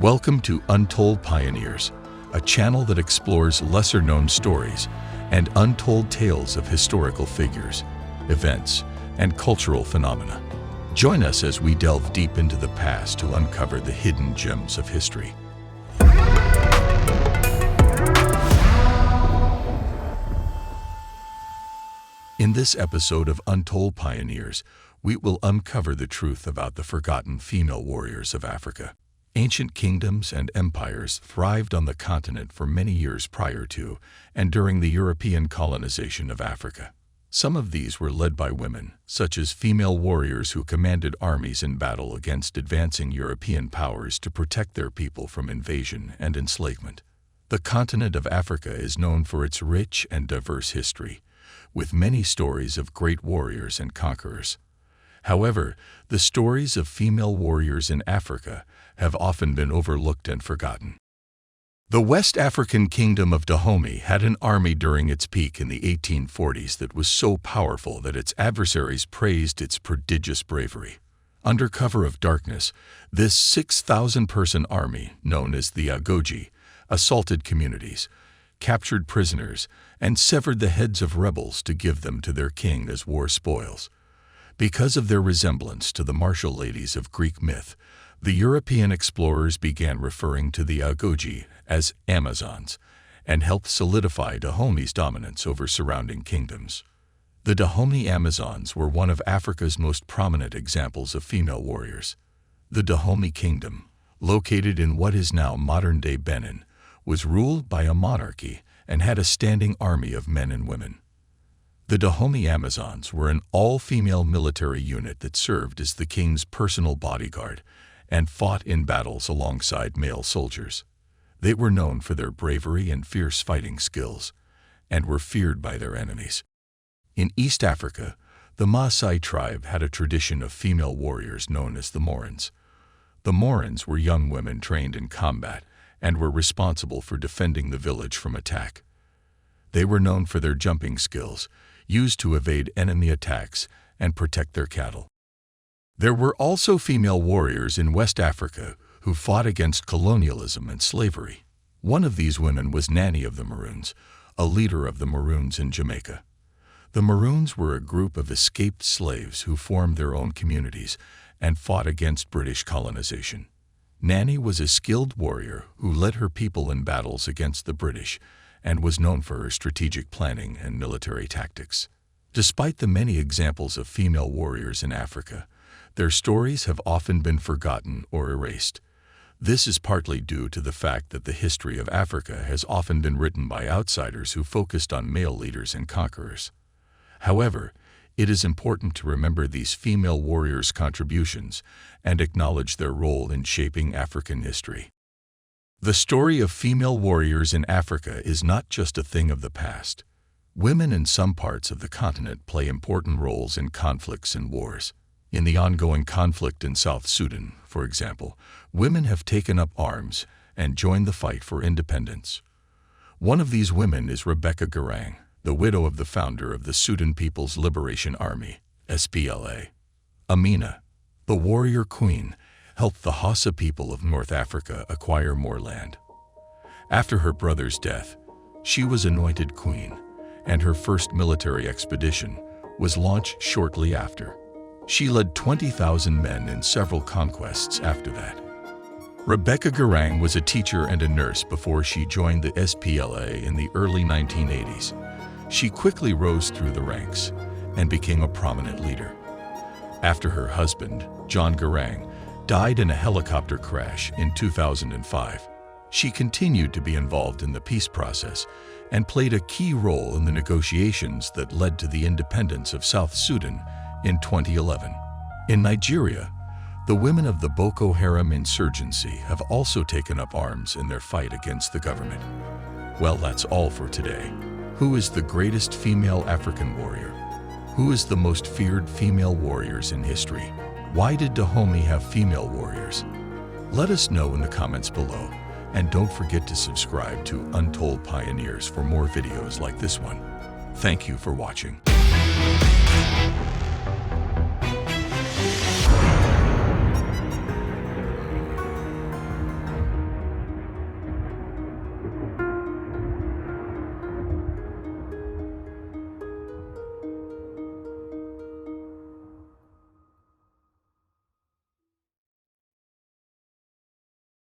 Welcome to Untold Pioneers, a channel that explores lesser-known stories and untold tales of historical figures, events, and cultural phenomena. Join us as we delve deep into the past to uncover the hidden gems of history. In this episode of Untold Pioneers, we will uncover the truth about the forgotten female warriors of Africa. Ancient kingdoms and empires thrived on the continent for many years prior to and during the European colonization of Africa. Some of these were led by women, such as female warriors who commanded armies in battle against advancing European powers to protect their people from invasion and enslavement. The continent of Africa is known for its rich and diverse history, with many stories of great warriors and conquerors. However, the stories of female warriors in Africa have often been overlooked and forgotten. The West African kingdom of Dahomey had an army during its peak in the 1840s that was so powerful that its adversaries praised its prodigious bravery. Under cover of darkness, this 6,000-person army, known as the Agoji, assaulted communities, captured prisoners, and severed the heads of rebels to give them to their king as war spoils. Because of their resemblance to the martial ladies of Greek myth, the European explorers began referring to the Agoji as Amazons and helped solidify Dahomey's dominance over surrounding kingdoms. The Dahomey Amazons were one of Africa's most prominent examples of female warriors. The Dahomey Kingdom, located in what is now modern-day Benin, was ruled by a monarchy and had a standing army of men and women. The Dahomey Amazons were an all-female military unit that served as the king's personal bodyguard and fought in battles alongside male soldiers. They were known for their bravery and fierce fighting skills, and were feared by their enemies. In East Africa, the Maasai tribe had a tradition of female warriors known as the Morans. The Morans were young women trained in combat and were responsible for defending the village from attack. They were known for their jumping skills, used to evade enemy attacks and protect their cattle. There were also female warriors in West Africa who fought against colonialism and slavery. One of these women was Nanny of the Maroons, a leader of the Maroons in Jamaica. The Maroons were a group of escaped slaves who formed their own communities and fought against British colonization. Nanny was a skilled warrior who led her people in battles against the British and was known for her strategic planning and military tactics. Despite the many examples of female warriors in Africa, their stories have often been forgotten or erased. This is partly due to the fact that the history of Africa has often been written by outsiders who focused on male leaders and conquerors. However, it is important to remember these female warriors' contributions and acknowledge their role in shaping African history. The story of female warriors in Africa is not just a thing of the past. Women in some parts of the continent play important roles in conflicts and wars. In the ongoing conflict in South Sudan, for example, women have taken up arms and joined the fight for independence. One of these women is Rebecca Garang, the widow of the founder of the Sudan People's Liberation Army, SPLA. Amina, the warrior queen, helped the Hausa people of North Africa acquire more land. After her brother's death, she was anointed queen, and her first military expedition was launched shortly after. She led 20,000 men in several conquests after that. Rebecca Garang was a teacher and a nurse before she joined the SPLA in the early 1980s. She quickly rose through the ranks and became a prominent leader. After her husband, John Garang, died in a helicopter crash in 2005, she continued to be involved in the peace process and played a key role in the negotiations that led to the independence of South Sudan in 2011. In Nigeria, the women of the Boko Haram insurgency have also taken up arms in their fight against the government. Well, that's all for today. Who is the greatest female African warrior? Who is the most feared female warriors in history? Why did Dahomey have female warriors? Let us know in the comments below, and don't forget to subscribe to Untold Pioneers for more videos like this one. Thank you for watching.